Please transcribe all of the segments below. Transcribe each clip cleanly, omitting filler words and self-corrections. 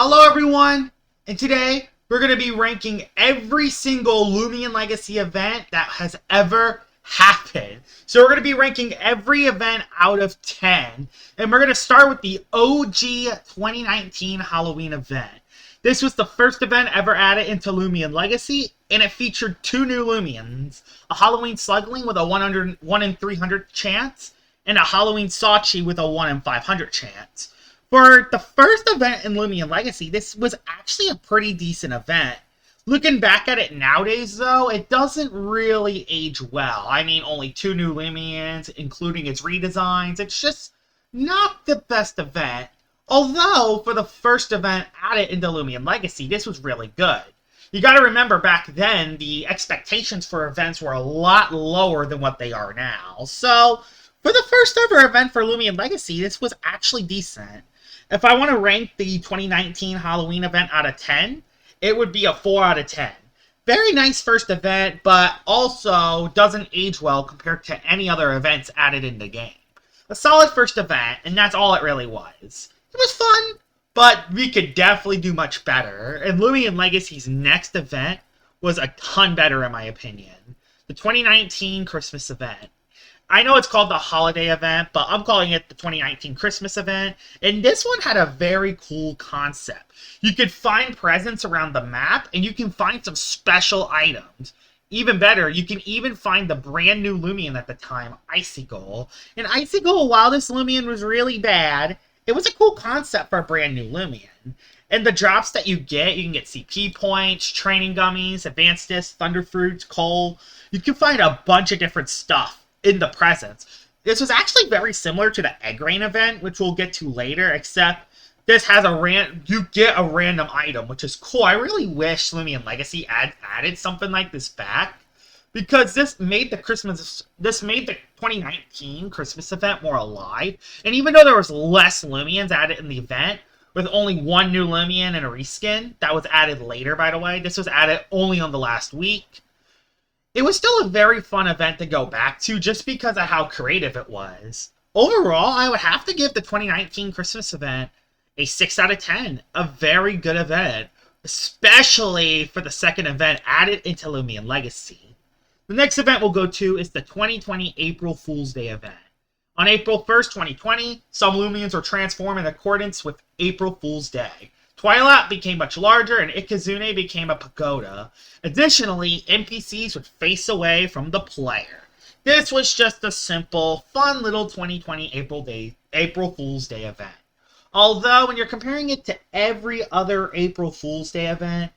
Hello everyone, and today we're going to be ranking every single Loomian Legacy event that has ever happened. So we're going to be ranking every event out of 10, and we're going to start with the OG 2019 Halloween event. This was the first event ever added into Loomian Legacy, and it featured two new Loomians, a Halloween Slugling with a 1 in 300 chance, and a Halloween Sachi with a 1 in 500 chance. For the first event in Loomian Legacy, this was actually a pretty decent event. Looking back at it nowadays, though, it doesn't really age well. I mean, only two new Loomians, including its redesigns. It's just not the best event. Although, for the first event added into Loomian Legacy, this was really good. You gotta remember, back then, the expectations for events were a lot lower than what they are now. So, for the first ever event for Loomian Legacy, this was actually decent. If I want to rank the 2019 Halloween event out of 10, it would be a 4 out of 10. Very nice first event, but also doesn't age well compared to any other events added in the game. A solid first event, and that's all it really was. It was fun, but we could definitely do much better, and Loomian Legacy's next event was a ton better in my opinion. The 2019 Christmas event. I know it's called the holiday event, but I'm calling it the 2019 Christmas event, and this one had a very cool concept. You could find presents around the map, and you can find some special items. Even better, you can even find the brand new Loomian at the time, Icicle. And Icicle, while this Loomian was really bad, it was a cool concept for a brand new Loomian. And the drops that you can get CP points, training gummies, advanced discs, thunder fruits, coal. You can find a bunch of different stuff in the presents. This was actually very similar to the Egg Rain event, which we'll get to later, except this has you get a random item, which is cool. I really wish Loomian Legacy added something like this back, because this made the 2019 Christmas event more alive. And even though there was less Loomians added in the event, with only one new Loomian and a reskin, that was added later, by the way. This was added only on the last week. It was still a very fun event to go back to just because of how creative it was. Overall, I would have to give the 2019 Christmas event a 6 out of 10. A very good event, especially for the second event added into Loomian Legacy. The next event we'll go to is the 2020 April Fool's Day event. On April 1st, 2020, some Loomians were transformed in accordance with April Fool's Day. Twilat became much larger, and Ikazune became a pagoda. Additionally, NPCs would face away from the player. This was just a simple, fun little 2020 April Fool's Day event. Although, when you're comparing it to every other April Fool's Day event,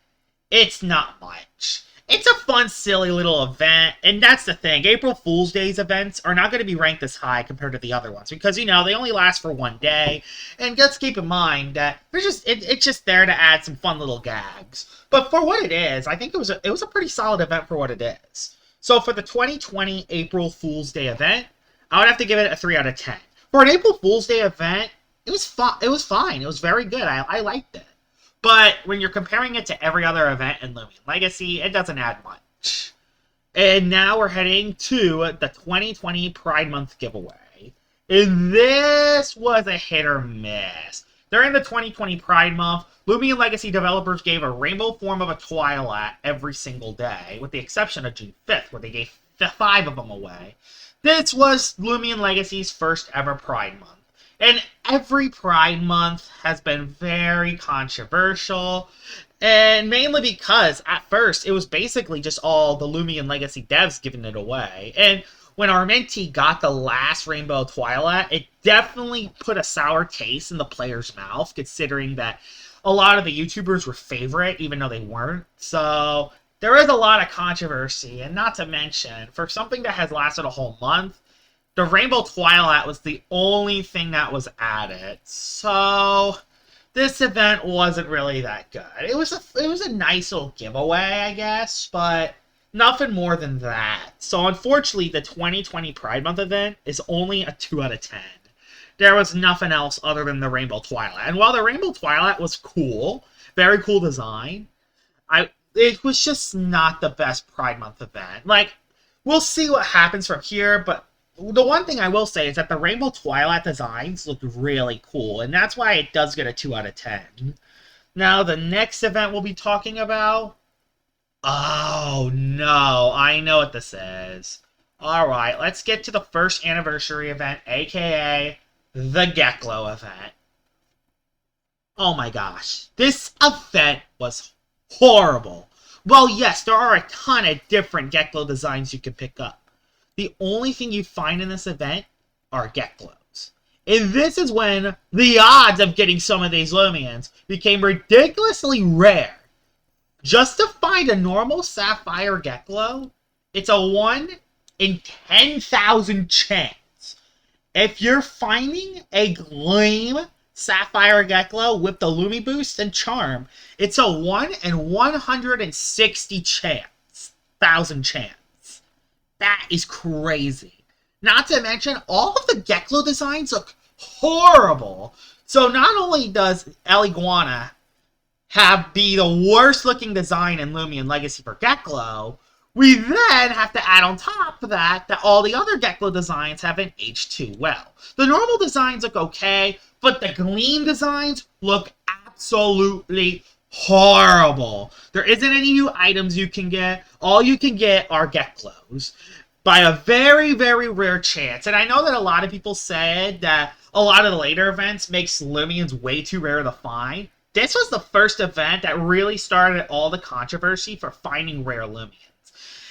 it's not much. It's a fun, silly little event, and that's the thing. April Fool's Day's events are not going to be ranked this high compared to the other ones, because, they only last for one day, and let's keep in mind that it's just there to add some fun little gags. But for what it is, I think it was a pretty solid event for what it is. So for the 2020 April Fool's Day event, I would have to give it a 3 out of 10. For an April Fool's Day event, it was fine. It was very good. I liked it. But when you're comparing it to every other event in Loomian Legacy, it doesn't add much. And now we're heading to the 2020 Pride Month giveaway. And this was a hit or miss. During the 2020 Pride Month, Loomian Legacy developers gave a rainbow form of a Twilat every single day, with the exception of June 5th, where they gave 5 of them away. This was Loomian Legacy's first ever Pride Month. And every Pride Month has been very controversial, and mainly because, at first, it was basically just all the Loomian Legacy devs giving it away. And when Armenti got the last Rainbow Twilat, it definitely put a sour taste in the player's mouth, considering that a lot of the YouTubers were favorite, even though they weren't. So, there is a lot of controversy, and not to mention, for something that has lasted a whole month, the Rainbow Twilat was the only thing that was added, so this event wasn't really that good. It was a nice little giveaway, I guess, but nothing more than that. So unfortunately, the 2020 Pride Month event is only a 2 out of 10. There was nothing else other than the Rainbow Twilat. And while the Rainbow Twilat was cool, very cool design, it was just not the best Pride Month event. Like, we'll see what happens from here, but the one thing I will say is that the Rainbow Twilat designs looked really cool, and that's why it does get a 2 out of 10. Now, the next event we'll be talking about... Oh, no. I know what this is. Alright, let's get to the first anniversary event, aka the Geklow Event. Oh my gosh. This event was horrible. Well, yes, there are a ton of different Geklow designs you can pick up. The only thing you find in this event are Geklows. And this is when the odds of getting some of these Loomians became ridiculously rare. Just to find a normal Sapphire Geklow, it's a 1 in 10,000 chance. If you're finding a Gleam Sapphire Geklow with the Lumi Boost and Charm, it's a 1 in 160 thousand chance. That is crazy. Not to mention, all of the Geklow designs look horrible. So not only does Eliguana be the worst looking design in Loomian Legacy for Geklow, we then have to add on top of that all the other Geklow designs haven't aged too well. The normal designs look okay, but the Gleam designs look absolutely horrible. There isn't any new items you can get. All you can get are Geklows by a very, very rare chance. And I know that a lot of people said that a lot of the later events makes Loomians way too rare to find. This was the first event that really started all the controversy for finding rare Loomians.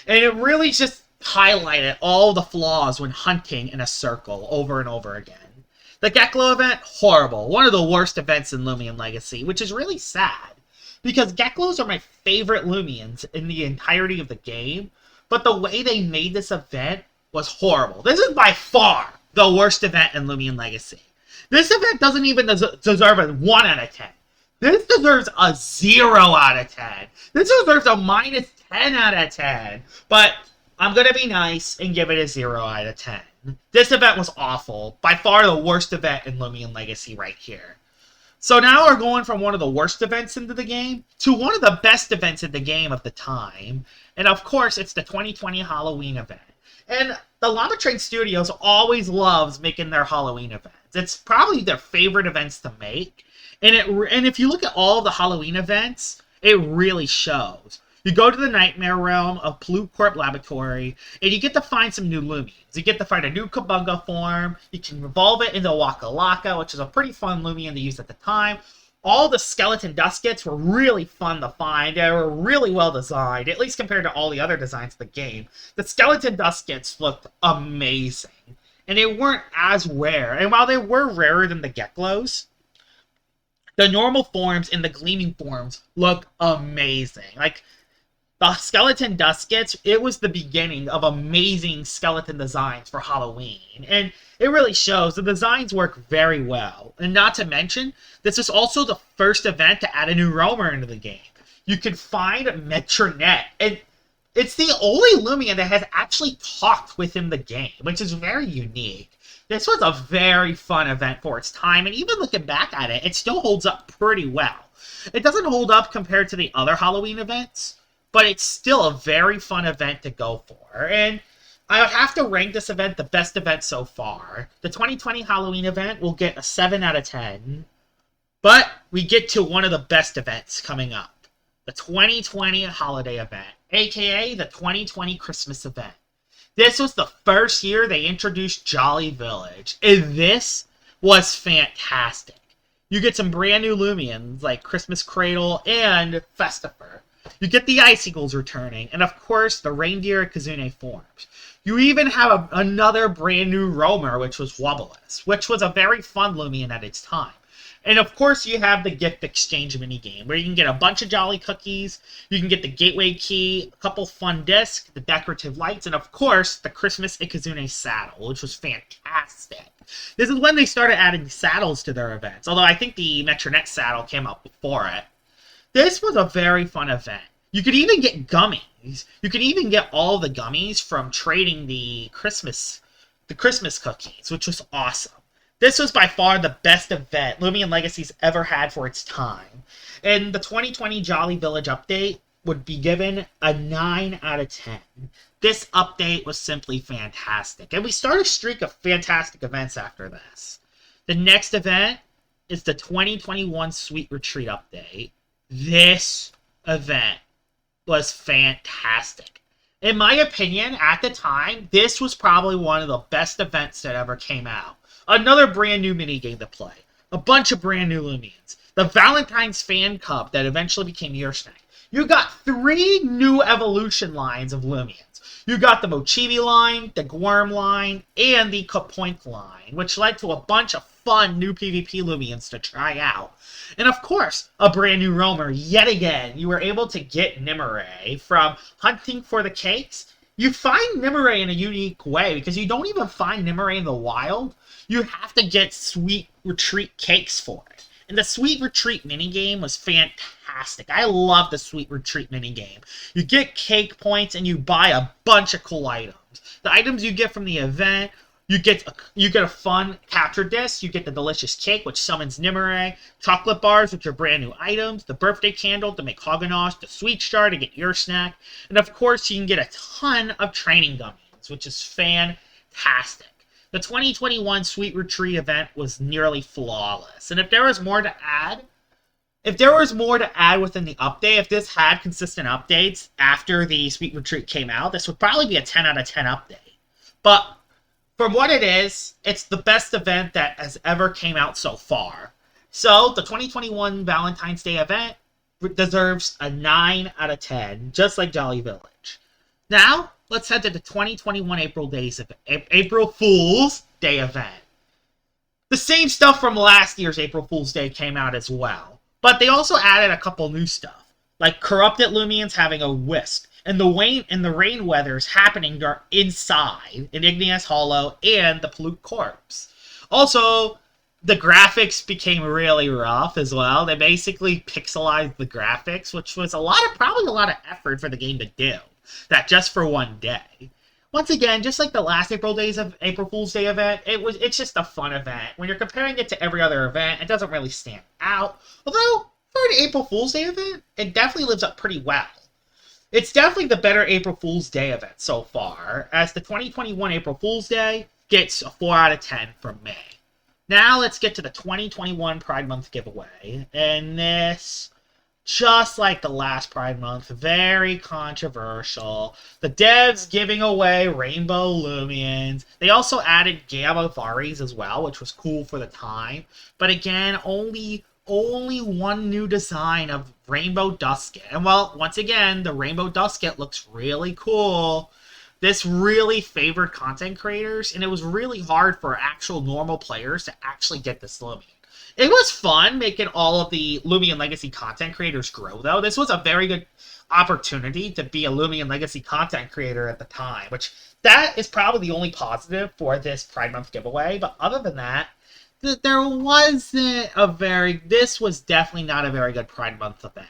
And it really just highlighted all the flaws when hunting in a circle over and over again. The Geklow event, horrible. One of the worst events in Loomian Legacy, which is really sad. Because Geklows are my favorite Loomians in the entirety of the game. But the way they made this event was horrible. This is by far the worst event in Loomian Legacy. This event doesn't even deserve a 1 out of 10. This deserves a 0 out of 10. This deserves a minus 10 out of 10. But I'm going to be nice and give it a 0 out of 10. This event was awful. By far the worst event in Loomian Legacy right here. So now we're going from one of the worst events into the game to one of the best events in the game of the time. And of course, it's the 2020 Halloween event. And the Llama Train Studios always loves making their Halloween events. It's probably their favorite events to make. And if you look at all the Halloween events, it really shows. You go to the Nightmare Realm of Blue Corp Laboratory, and you get to find some new Loomians. You get to find a new Kabunga form. You can evolve it into Waka Laka, which is a pretty fun Loomian to use at the time. All the Skeleton Duskits were really fun to find. They were really well designed, at least compared to all the other designs of the game. The Skeleton Duskits looked amazing, and they weren't as rare. And while they were rarer than the Geklows, the normal forms and the gleaming forms look amazing. Like, the Skeleton Duskits, it was the beginning of amazing skeleton designs for Halloween. And it really shows. The designs work very well. And not to mention, this is also the first event to add a new roamer into the game. You can find Metronet. And it's the only Loomian that has actually talked within the game, which is very unique. This was a very fun event for its time, and even looking back at it, it still holds up pretty well. It doesn't hold up compared to the other Halloween events, but it's still a very fun event to go for. And I would have to rank this event the best event so far. The 2020 Halloween event will get a 7 out of 10, but we get to one of the best events coming up. The 2020 Holiday event, aka the 2020 Christmas event. This was the first year they introduced Jolly Village, and this was fantastic. You get some brand new Loomians like Christmas Cradle and Festifer. You get the Icicles returning, and of course the Reindeer Kizune forms. You even have another brand new roamer, which was Wobbleless, which was a very fun Loomian at its time. And of course you have the gift exchange minigame, where you can get a bunch of Jolly Cookies, you can get the Gateway Key, a couple fun discs, the decorative lights, and of course the Christmas Ikazune saddle, which was fantastic. This is when they started adding saddles to their events, although I think the Metronet saddle came out before it. This was a very fun event. You could even get gummies. You could even get all the gummies from trading the Christmas cookies, which was awesome. This was by far the best event Loomian Legacy's ever had for its time. And the 2020 Jolly Village update would be given a 9 out of 10. This update was simply fantastic. And we start a streak of fantastic events after this. The next event is the 2021 Sweet Retreat update. This event was fantastic. In my opinion, at the time, this was probably one of the best events that ever came out. Another brand new minigame to play. A bunch of brand new Loomians. The Valentines fan cup that eventually became Your Snack. You got 3 new evolution lines of Loomians. You got the Mochibi line, the Gworm line, and the Kapoink line, which led to a bunch of fun new PvP Loomians to try out. And of course, a brand new roamer yet again. You were able to get Nimue from hunting for the cakes. You find Nimue in a unique way because you don't even find Nimue in the wild. You have to get Sweet Retreat cakes for it. And the Sweet Retreat minigame was fantastic. I love the Sweet Retreat minigame. You get cake points and you buy a bunch of cool items. The items you get from the event, you get a fun capture disc, you get the delicious cake, which summons Nimue, chocolate bars, which are brand new items, the birthday candle to make Hoganosh, the sweet star to get Your Snack, and of course you can get a ton of training gummies, which is fantastic. The 2021 Sweet Retreat event was nearly flawless, and if there was more to add within the update, if this had consistent updates after the Sweet Retreat came out, this would probably be a 10 out of 10 update. But from what it is, it's the best event that has ever came out so far. So, the 2021 Valentine's Day event deserves a 9 out of 10, just like Jolly Village. Now, let's head to the 2021 April Fool's Day event. The same stuff from last year's April Fool's Day came out as well, but they also added a couple new stuff, like Corrupted Loomians having a wisp, and the rain weathers happening inside an Igneous Hollow and the Pollute Corpse. Also, the graphics became really rough as well. They basically pixelized the graphics, which was probably a lot of effort for the game to do. That just for one day. Once again, just like the last April Fool's Day event, it's just a fun event. When you're comparing it to every other event, it doesn't really stand out. Although, for an April Fool's Day event, it definitely lives up pretty well. It's definitely the better April Fool's Day event so far, as the 2021 April Fool's Day gets a 4 out of 10 from me. Now let's get to the 2021 Pride Month giveaway, and this, just like the last Pride Month, very controversial. The devs giving away Rainbow Loomians. They also added Gamma Varis as well, which was cool for the time. But again, only one new design of Rainbow Duskit. And well, once again, the Rainbow Duskit looks really cool. This really favored content creators, and it was really hard for actual normal players to actually get this Loomian. It was fun making all of the Loomian Legacy content creators grow, though. This was a very good opportunity to be a Loomian Legacy content creator at the time, which that is probably the only positive for this Pride Month giveaway. But other than that, this was definitely not a very good Pride Month event.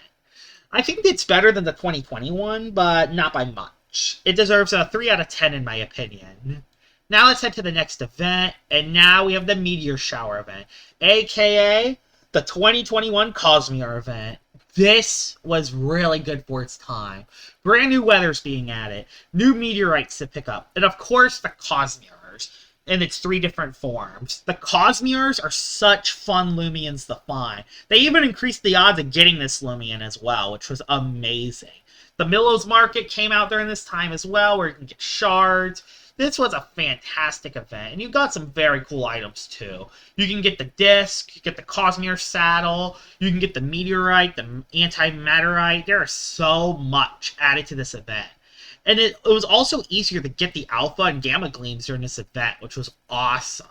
I think it's better than the 2021, but not by much. It deserves a 3 out of 10 in my opinion. Now let's head to the next event, and now we have the Meteor Shower event, aka the 2021 Cosmere event. This was really good for its time. Brand new weathers being added, new meteorites to pick up, and of course the Cosmeres in its 3 different forms. The Cosmeres are such fun Loomians to find. They even increased the odds of getting this Loomian as well, which was amazing. The Millows Market came out during this time as well, where you can get shards. This was a fantastic event, and you got some very cool items, too. You can get the disc, you get the Cosmere saddle, you can get the meteorite, the antimatterite. There is so much added to this event. And it was also easier to get the alpha and gamma gleams during this event, which was awesome.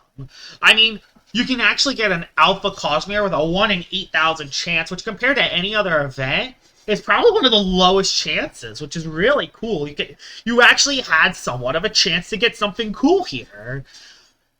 I mean, you can actually get an alpha Cosmere with a 1 in 8,000 chance, which compared to any other event, is probably one of the lowest chances, which is really cool. You actually had somewhat of a chance to get something cool here.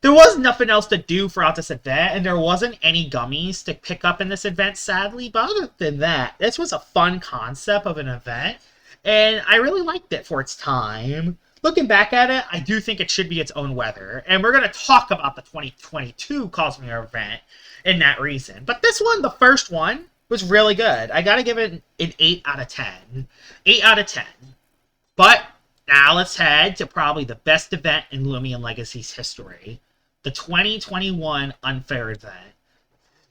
There was nothing else to do throughout this event, and there wasn't any gummies to pick up in this event, sadly. But other than that, this was a fun concept of an event, and I really liked it for its time. Looking back at it, I do think it should be its own weather, and we're going to talk about the 2022 Cosmere event in that reason. But this one, the first one, was really good. I gotta give it an 8 out of 10. 8 out of 10. But now let's head to probably the best event in Loomian Legacy's history. The 2021 Uhnne Fair event.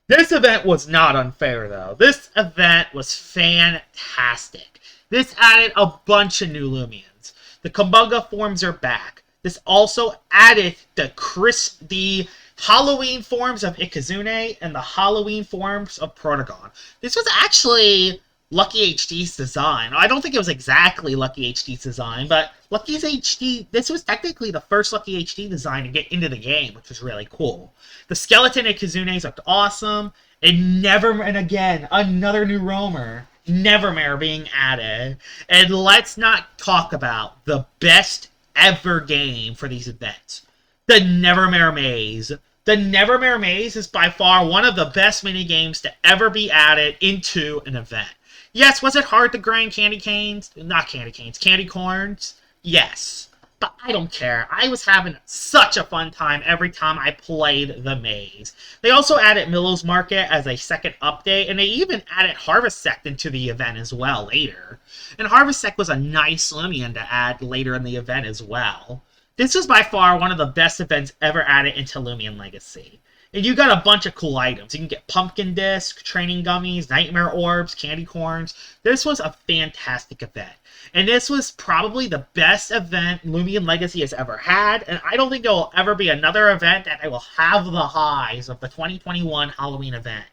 This event was not unfair, though. This event was fantastic. This added a bunch of new Loomians. The Kabunga forms are back. This also added the Halloween forms of Ikazune and the Halloween forms of Protagon. This was actually Lucky HD's design. I don't think it was exactly Lucky HD's design, but Lucky's HD, this was technically the first Lucky HD design to get into the game, which was really cool. The skeleton Ikazunes looked awesome, and again, another new roamer, Nevermare being added. And let's not talk about the best ever game for these events. The Nevermare Maze. The Nevermare Maze is by far one of the best minigames to ever be added into an event. Yes, was it hard to grind candy canes? Not candy canes, candy corns? Yes. But I don't care. I was having such a fun time every time I played the maze. They also added Millow's Market as a second update, and they even added Harvest Sect into the event as well later. And Harvest Sect was a nice Loomian to add later in the event as well. This was by far one of the best events ever added into Loomian Legacy. And you got a bunch of cool items. You can get Pumpkin Disc, Training Gummies, Nightmare Orbs, Candy Corns. This was a fantastic event. And this was probably the best event Loomian Legacy has ever had. And I don't think there will ever be another event that will have the highs of the 2021 Halloween event.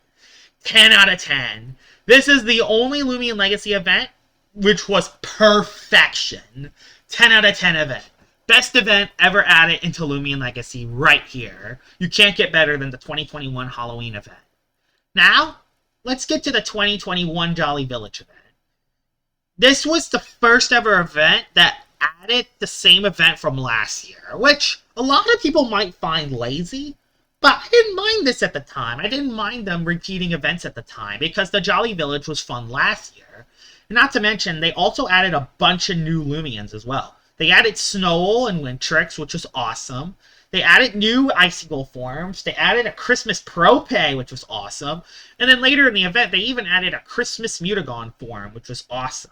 10 out of 10. This is the only Loomian Legacy event which was perfection. 10 out of 10 event. Best event ever added into Loomian Legacy right here. You can't get better than the 2021 Halloween event. Now, let's get to the 2021 Jolly Village event. This was the first ever event that added the same event from last year, which a lot of people might find lazy, but I didn't mind this at the time. I didn't mind them repeating events at the time because the Jolly Village was fun last year. And not to mention, they also added a bunch of new Loomians as well. They added Snowell and Wintrix, which was awesome. They added new Icicle forms. They added a Christmas Prope, which was awesome. And then later in the event, they even added a Christmas Mutagon form, which was awesome.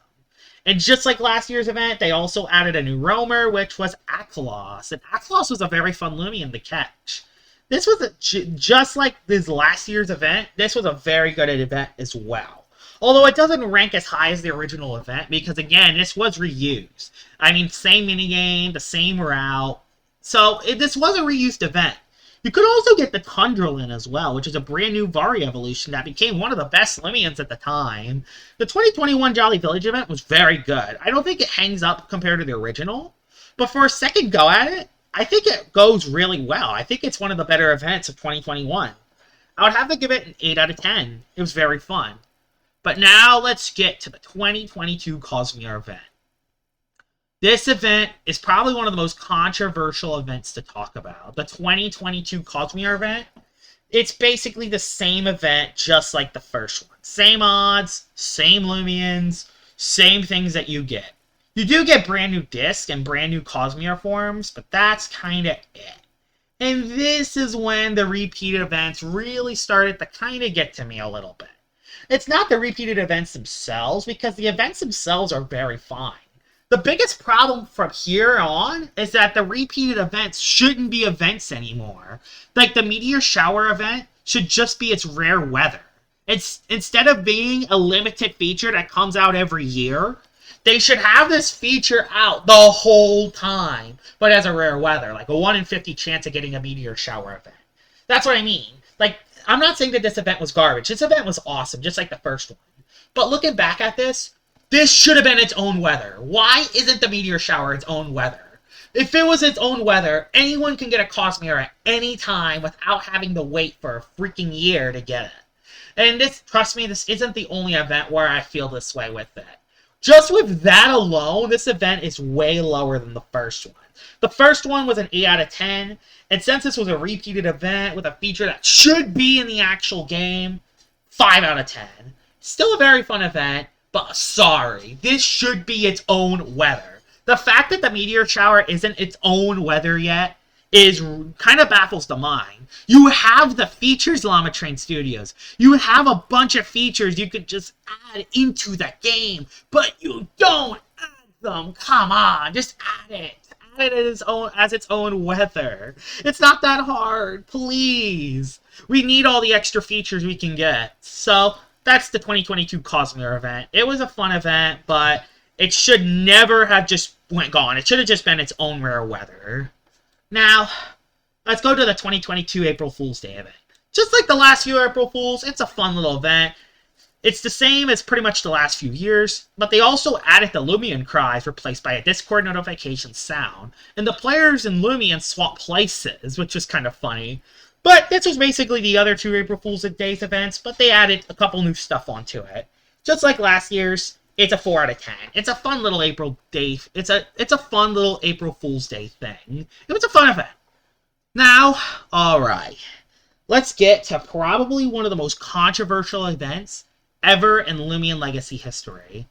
And just like last year's event, they also added a new roamer, which was Axelos. And Axelos was a very fun Loomian to catch. This was just like this last year's event, this was a very good event as well. Although it doesn't rank as high as the original event, because again, this was reused. I mean, same minigame, the same route. So, this was a reused event. You could also get the Tundralin as well, which is a brand new Vari evolution that became one of the best Loomians at the time. The 2021 Jolly Village event was very good. I don't think it hangs up compared to the original, but for a second go at it, I think it goes really well. I think it's one of the better events of 2021. I would have to give it an 8 out of 10. It was very fun. But now let's get to the 2022 Cosmere event. This event is probably one of the most controversial events to talk about. The 2022 Cosmere event, it's basically the same event just like the first one. Same odds, same Loomians, same things that you get. You do get brand new disc and brand new Cosmere forms, but that's kind of it. And this is when the repeated events really started to kind of get to me a little bit. It's not the repeated events themselves, because the events themselves are very fine. The biggest problem from here on is that the repeated events shouldn't be events anymore. Like the Meteor Shower event should just be its rare weather. It's instead of being a limited feature that comes out every year, they should have this feature out the whole time, but as a rare weather, like a 1 in 50 chance of getting a Meteor Shower event. That's what I mean. Like, I'm not saying that this event was garbage. This event was awesome, just like the first one. But looking back at this should have been its own weather. Why isn't the Meteor Shower its own weather? If it was its own weather, anyone can get a Cosmere at any time without having to wait for a freaking year to get it. And this, trust me, this isn't the only event where I feel this way with it. Just with that alone, this event is way lower than the first one. The first one was an 8 out of 10, and since this was a repeated event with a feature that should be in the actual game, 5 out of 10. Still a very fun event, but sorry, this should be its own weather. The fact that the Meteor Shower isn't its own weather yet is kind of baffles the mind. You have the features, Llama Train Studios. You have a bunch of features you could just add into the game, but you don't add them. Come on, just add it. it as its own weather. It's not that hard. Please. We need all the extra features we can get. So that's the 2022 Cosmere event. It was a fun event, but it should never have just gone. It should have just been its own rare weather. Now, let's go to the 2022 April Fool's Day event. Just like the last few April Fools, it's a fun little event. It's the same as pretty much the last few years, but they also added the Loomian cries replaced by a Discord notification sound, and the players and Loomian swap places, which was kind of funny. But this was basically the other two April Fool's Days events, but they added a couple new stuff onto it. Just like last year's, it's a 4 out of 10. It's a fun little April Day. It's a fun little April Fool's Day thing. It was a fun event. Now, alright. Let's get to probably one of the most controversial events ever in Loomian Legacy history.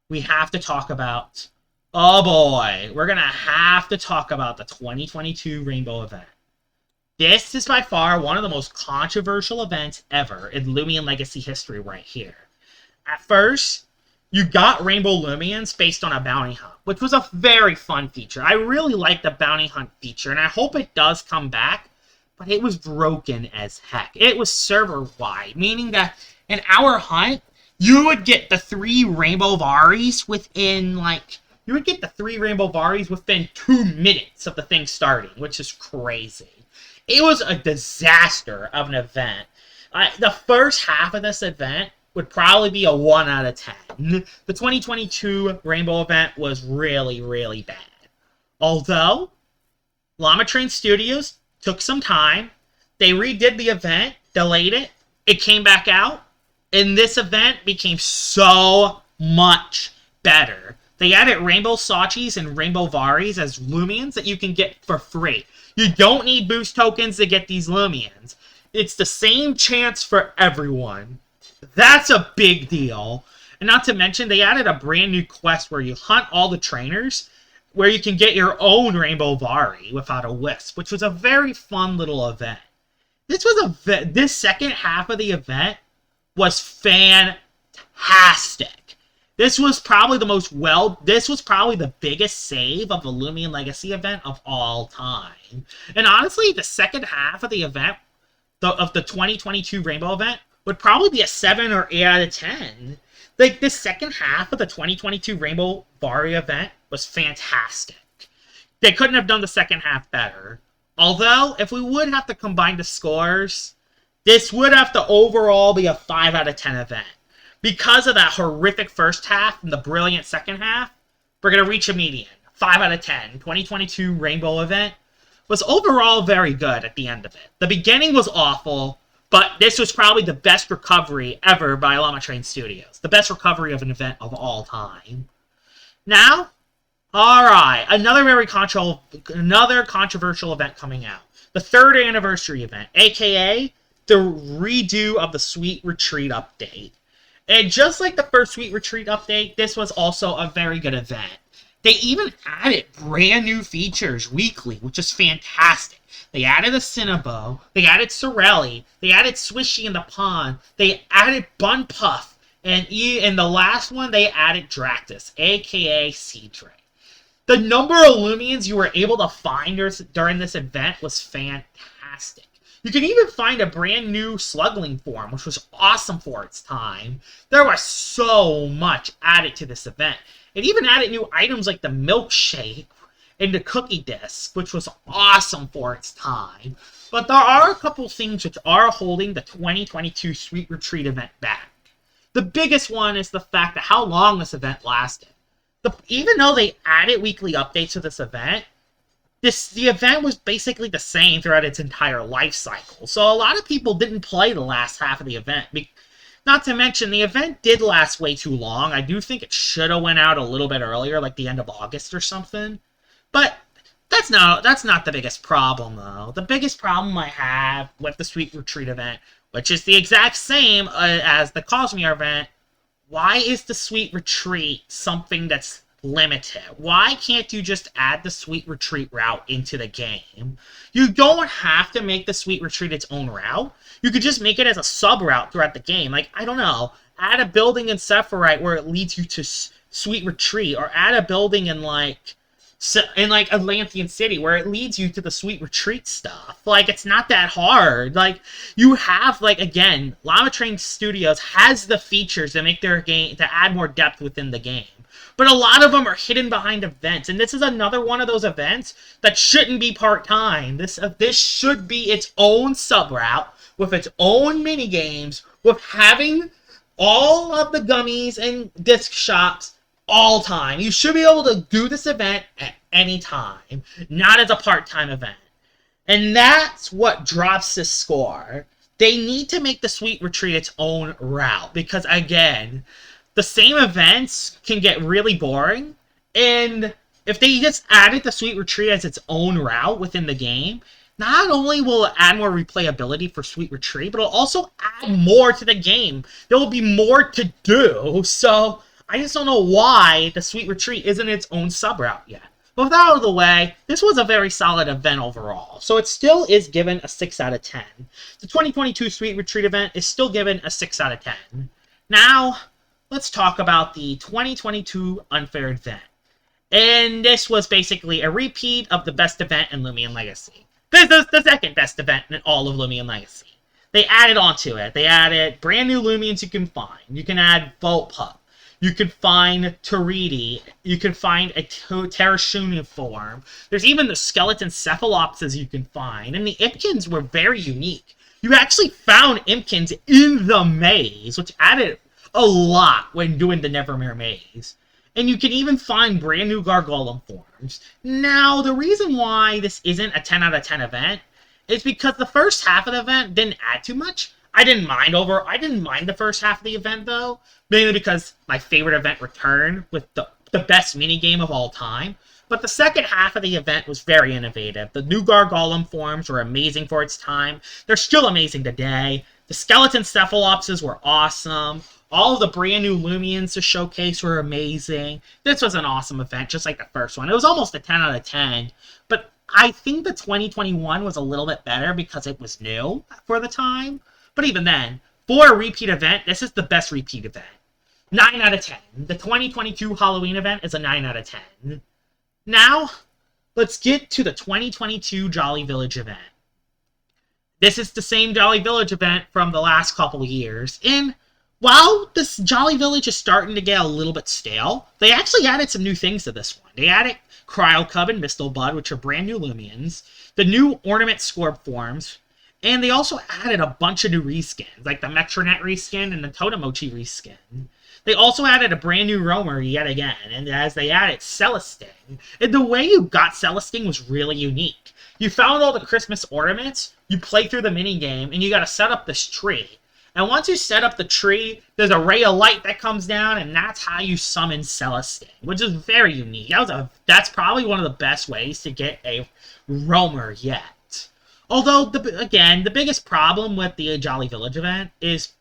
We have to talk about... Oh boy, we're going to have to talk about the 2022 Rainbow event. This is by far one of the most controversial events ever in Loomian Legacy history right here. At first, you got Rainbow Loomians based on a bounty hunt, which was a very fun feature. I really like the bounty hunt feature, and I hope it does come back, but it was broken as heck. It was server-wide, meaning that in our hunt, you would get the 3 Rainbow Varis within, you would get the 3 Rainbow Varis within 2 minutes of the thing starting, which is crazy. It was a disaster of an event. The first half of this event would probably be a 1 out of 10. The 2022 Rainbow event was really, really bad. Although, Llama Train Studios took some time. They redid the event, delayed it. It came back out. And this event became so much better. They added Rainbow Sachis and Rainbow Varis as Loomians that you can get for free. You don't need boost tokens to get these Loomians. It's the same chance for everyone. That's a big deal. And not to mention, they added a brand new quest where you hunt all the trainers, where you can get your own Rainbow Vari without a wisp, which was a very fun little event. This second half of the event was fantastic. This was probably the biggest save of the Loomian Legacy event of all time. And honestly, the second half of the event, of the 2022 Rainbow event, would probably be a 7 or 8 out of 10. The second half of the 2022 Rainbow Vari event was fantastic. They couldn't have done the second half better. Although, if we would have to combine the scores, this would have to overall be a 5 out of 10 event. Because of that horrific first half and the brilliant second half, we're going to reach a median. 5 out of 10. 2022 Rainbow event was overall very good at the end of it. The beginning was awful, but this was probably the best recovery ever by Llama Train Studios. The best recovery of an event of all time. Now, alright, another controversial event coming out. The 3rd anniversary event, aka the redo of the Sweet Retreat update. And just like the first Sweet Retreat update, this was also a very good event. They even added brand new features weekly, which is fantastic. They added a Cinnabo, they added Sorelli, they added Swishy in the pond, they added Bun Puff, and in the last one, they added Dractus, aka Seadray. The number of Loomians you were able to find during this event was fantastic. You can even find a brand new Slugling form, which was awesome for its time. There was so much added to this event. It even added new items like the milkshake and the cookie disc, which was awesome for its time. But there are a couple things which are holding the 2022 Sweet Retreat event back. The biggest one is the fact that how long this event lasted. Even though they added weekly updates to this event, the event was basically the same throughout its entire life cycle. So a lot of people didn't play the last half of the event. Not to mention, the event did last way too long. I do think it should have went out a little bit earlier, like the end of August or something. But that's not the biggest problem, though. The biggest problem I have with the Sweet Retreat event, which is the exact same as the Cosmere event, why is the Sweet Retreat something that's limited? Why can't you just add the Sweet Retreat route into the game? You don't have to make the Sweet Retreat its own route. You could just make it as a sub-route throughout the game. Like, I don't know, add a building in Sephirite where it leads you to Sweet Retreat, or add a building in, like, So, in like Atlantean City, where it leads you to the Sweet Retreat stuff. Like, it's not that hard. Like, you have, like, again, Llama Train Studios has the features to make their game, to add more depth within the game. But a lot of them are hidden behind events, and this is another one of those events that shouldn't be part-time. This should be its own sub-route, with its own mini-games, with having all of the gummies and disc shops all time. You should be able to do this event at any time, not as a part-time event. And that's what drops this score. They need to make the Sweet Retreat its own route, because again, the same events can get really boring, and if they just added the Sweet Retreat as its own route within the game, not only will it add more replayability for Sweet Retreat, but it'll also add more to the game. There will be more to do, so I just don't know why the Sweet Retreat isn't its own sub-route yet. But with that out of the way, this was a very solid event overall, so it still is given a 6 out of 10. The 2022 Sweet Retreat event is still given a 6 out of 10. Now, let's talk about the 2022 Unfair event. And this was basically a repeat of the best event in Loomian Legacy. This is the second best event in all of Loomian Legacy. They added onto it. They added brand new Loomians you can find. You can add Volt Pup. You can find Toridi. You can find a Terrashunian form. There's even the skeleton Cephalopses you can find. And the Impkins were very unique. You actually found Impkins in the maze, which added a lot when doing the Nevermere maze. And you can even find brand new Gargolem forms. Now, the reason why this isn't a 10 out of 10 event is because the first half of the event didn't add too much. I didn't mind the first half of the event, though, mainly because my favorite event returned with the best minigame of all time. But the second half of the event was very innovative. The new Gargolem forms were amazing for its time. They're still amazing today. The skeleton Cephalopses were awesome. All of the brand new Loomians to showcase were amazing. This was an awesome event, just like the first one. It was almost a 10 out of 10. But I think the 2021 was a little bit better because it was new for the time. But even then, for a repeat event, this is the best repeat event. 9 out of 10. The 2022 Halloween event is a 9 out of 10. Now, let's get to the 2022 Jolly Village event. This is the same Jolly Village event from the last couple of years. And while this Jolly Village is starting to get a little bit stale, they actually added some new things to this one. They added Cryo Cub and Mistle Bud, which are brand new Loomians, the new Ornament Scorp forms, and they also added a bunch of new reskins, like the Metronet reskin and the Totemochi reskin. They also added a brand new Roamer yet again, and as they added Celesting. And the way you got Celesting was really unique. You found all the Christmas ornaments, you play through the minigame, and you gotta set up this tree. And once you set up the tree, there's a ray of light that comes down, and that's how you summon Celesting, which is very unique. That's probably one of the best ways to get a Roamer yet. Although, again, the biggest problem with the Jolly Village event is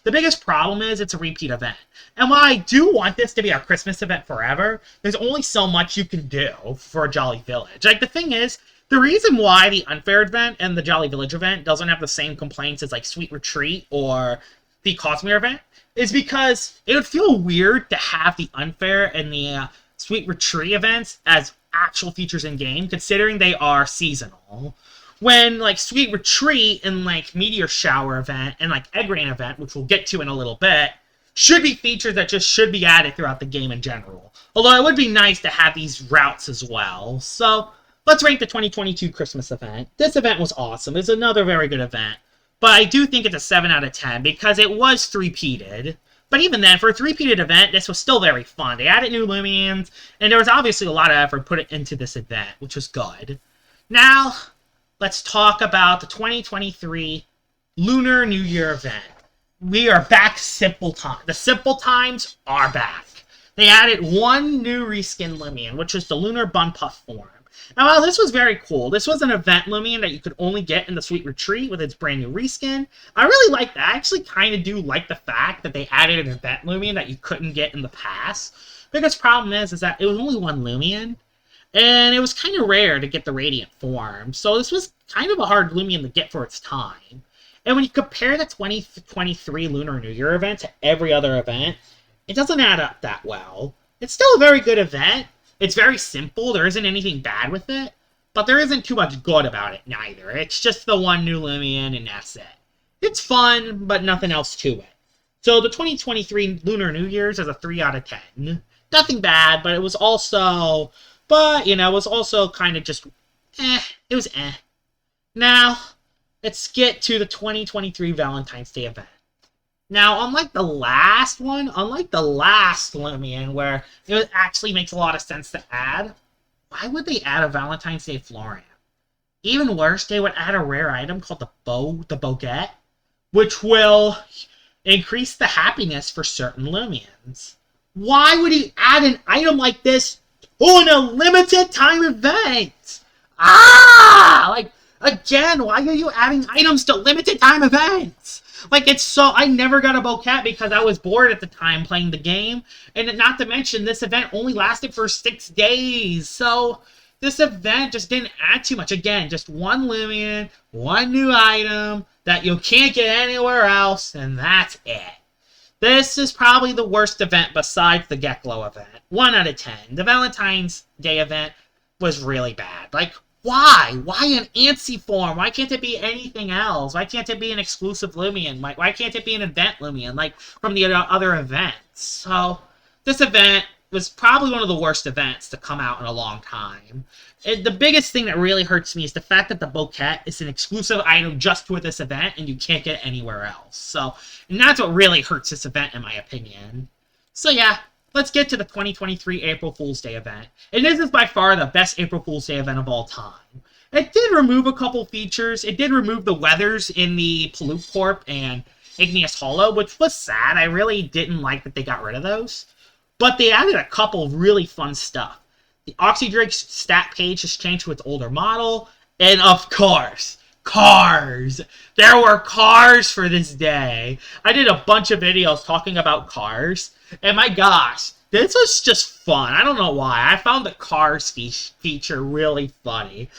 it's a repeat event. And while I do want this to be our Christmas event forever, there's only so much you can do for a Jolly Village. Like, the thing is, the reason why the Unfair event and the Jolly Village event doesn't have the same complaints as, like, Sweet Retreat or the Cosmere event is because it would feel weird to have the Unfair and the Sweet Retreat events as actual features in-game, considering they are seasonal. When, like, Sweet Retreat and, like, Meteor Shower event and, like, Egg Rain event, which we'll get to in a little bit, should be features that just should be added throughout the game in general. Although it would be nice to have these routes as well. So, let's rank the 2022 Christmas event. This event was awesome. It's another very good event. But I do think it's a 7 out of 10 because it was three-peated. But even then, for a three-peated event, this was still very fun. They added new Loomians, and there was obviously a lot of effort put into this event, which was good. Now, let's talk about the 2023 Lunar New Year event. We are back Simple Time. The Simple Times are back. They added one new reskin Loomian, which was the Lunar Bun Puff form. Now, while this was very cool, this was an event Loomian that you could only get in the Sweet Retreat with its brand new reskin. I really like that. I actually kind of do like the fact that they added an event Loomian that you couldn't get in the past. Biggest problem is that it was only one Loomian, and it was kind of rare to get the Radiant form. So this was kind of a hard Loomian to get for its time. And when you compare the 2023 Lunar New Year event to every other event, it doesn't add up that well. It's still a very good event, It's very simple. There isn't anything bad with it, but there isn't too much good about it neither. It's just the one new Loomian, and that's it. It's fun, but nothing else to it. So the 2023 Lunar New Year's is a 3 out of 10. Nothing bad, but it was also... But, you know, it was also kind of just... It was eh. Now, let's get to the 2023 Valentine's Day event. Now, unlike the last Loomian, where it actually makes a lot of sense to add, why would they add a Valentine's Day Florian? Even worse, they would add a rare item called the Boget, which will increase the happiness for certain Loomians. Why would he add an item like this on a limited time event? Like, again, why are you adding items to limited time events? Like, it's so... I never got a Bocat because I was bored at the time playing the game. And not to mention, this event only lasted for 6 days. So, this event just didn't add too much. Again, just one Loomian, one new item that you can't get anywhere else, and that's it. This is probably the worst event besides the Geklow event. 1 out of 10. The Valentine's Day event was really bad. Like, why? Why an antsy form? Why can't it be anything else? Why can't it be an exclusive Loomian? Why can't it be an event Loomian, like from the other events? So, this event was probably one of the worst events to come out in a long time. The biggest thing that really hurts me is the fact that the Boquette is an exclusive item just for this event, and you can't get it anywhere else. So, and that's what really hurts this event, in my opinion. So yeah, let's get to the 2023 April Fool's Day event. And this is by far the best April Fool's Day event of all time. It did remove a couple features. It did remove the weathers in the Pollute Corp and Igneous Hollow, which was sad. I really didn't like that they got rid of those. But they added a couple really fun stuff. The Oxydrake's stat page has changed to its older model. And of course, cars! There were cars for this day. I did a bunch of videos talking about cars. And my gosh, this was just fun. I don't know why. I found the cars feature really funny.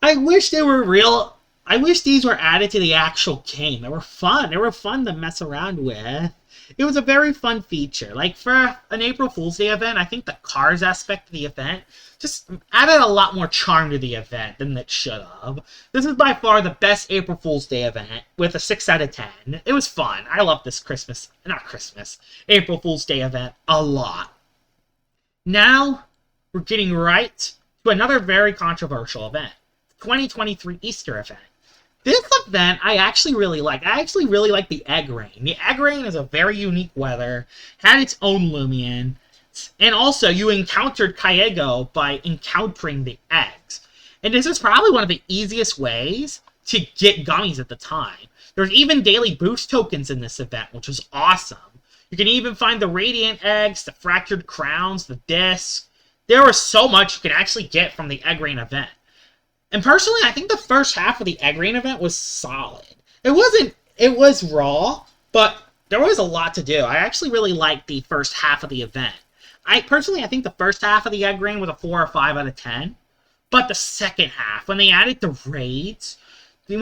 I wish they were real. I wish these were added to the actual game. They were fun. They were fun to mess around with. It was a very fun feature. Like, for an April Fool's Day event, I think the cars aspect of the event just added a lot more charm to the event than it should have. This is by far the best April Fool's Day event, with a 6 out of 10. It was fun. I love this April Fool's Day event a lot. Now, we're getting right to another very controversial event. 2023 Easter event. This event, I actually really like. I actually really like the Egg Rain. The Egg Rain is a very unique weather, had its own Loomian, and also you encountered Kaego by encountering the eggs. And this is probably one of the easiest ways to get gummies at the time. There's even daily boost tokens in this event, which was awesome. You can even find the Radiant Eggs, the Fractured Crowns, the Disc. There was so much you could actually get from the Egg Rain event. And personally, I think the first half of the Egg Rain event was solid. It was raw, but there was a lot to do. I actually really liked the first half of the event. I think the first half of the Egg Rain was a 4 or 5 out of 10. But the second half, when they added the raids, of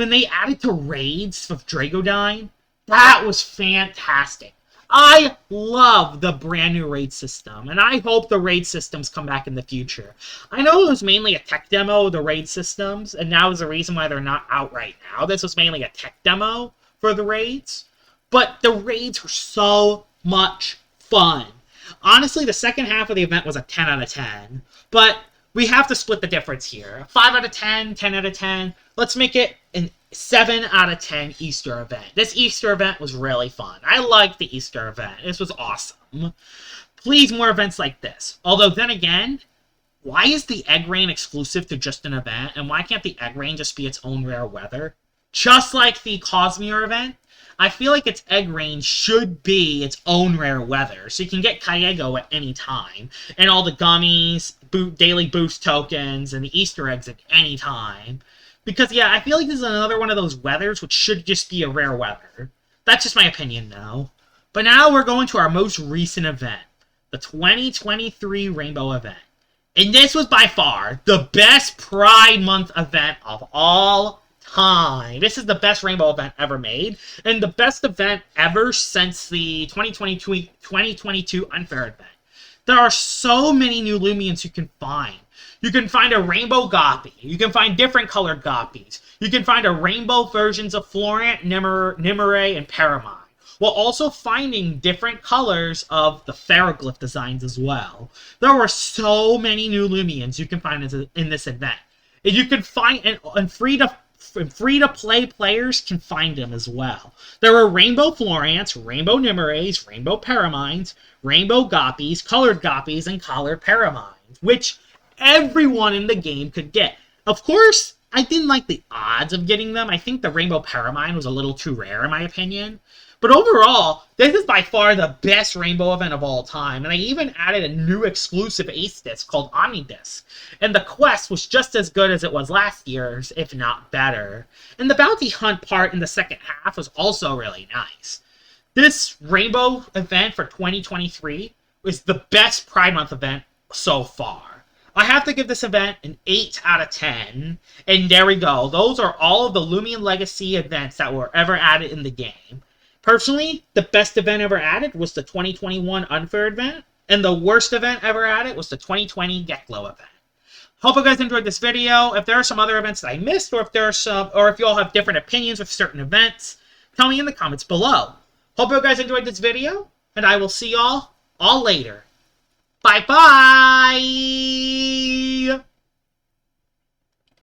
Dragodyne, that was fantastic. I love the brand new raid system, and I hope the raid systems come back in the future. I know it was mainly a tech demo, the raid systems, and that was the reason why they're not out right now. This was mainly a tech demo for the raids, but the raids were so much fun. Honestly, the second half of the event was a 10 out of 10, but we have to split the difference here. 5 out of 10, 10 out of 10. Let's make it an 7 out of 10 Easter event. This Easter event was really fun. I liked the Easter event. This was awesome. Please, more events like this. Although, then again, why is the Egg Rain exclusive to just an event? And why can't the Egg Rain just be its own rare weather? Just like the Cosmere event, I feel like its Egg Rain should be its own rare weather. So you can get Kaego at any time. And all the gummies, daily boost tokens, and the Easter eggs at any time. Because, yeah, I feel like this is another one of those weathers which should just be a rare weather. That's just my opinion, though. But now we're going to our most recent event. The 2023 Rainbow event. And this was by far the best Pride Month event of all time. This is the best Rainbow event ever made. And the best event ever since the 2022 Unfair event. There are so many new Loomians you can find. You can find a rainbow Goppy. You can find different colored Goppies. You can find a rainbow versions of Florent, Nimue, and Paramine, while also finding different colors of the Ferroglyph designs as well. There were so many new Loomians you can find in this event. And you can find, and free-to-play players can find them as well. There were rainbow Florents, rainbow Nimues, rainbow Paramines, rainbow Goppies, colored Goppies, and colored Paramines, which everyone in the game could get. Of course, I didn't like the odds of getting them. I think the rainbow Paramine was a little too rare in my opinion. But overall, this is by far the best rainbow event of all time, and I even added a new exclusive ace disc called Uhnne Disc. And the quest was just as good as it was last year's, if not better. And the bounty hunt part in the second half was also really nice. This rainbow event for 2023 was the best Pride Month event so far. I have to give this event an 8 out of 10, and there we go. Those are all of the Loomian Legacy events that were ever added in the game. Personally, the best event ever added was the 2021 Unfair event, and the worst event ever added was the 2020 Geklow event. Hope you guys enjoyed this video. If there are some other events that I missed, or if you all have different opinions with certain events, tell me in the comments below. Hope you guys enjoyed this video, and I will see y'all all later. Bye-bye!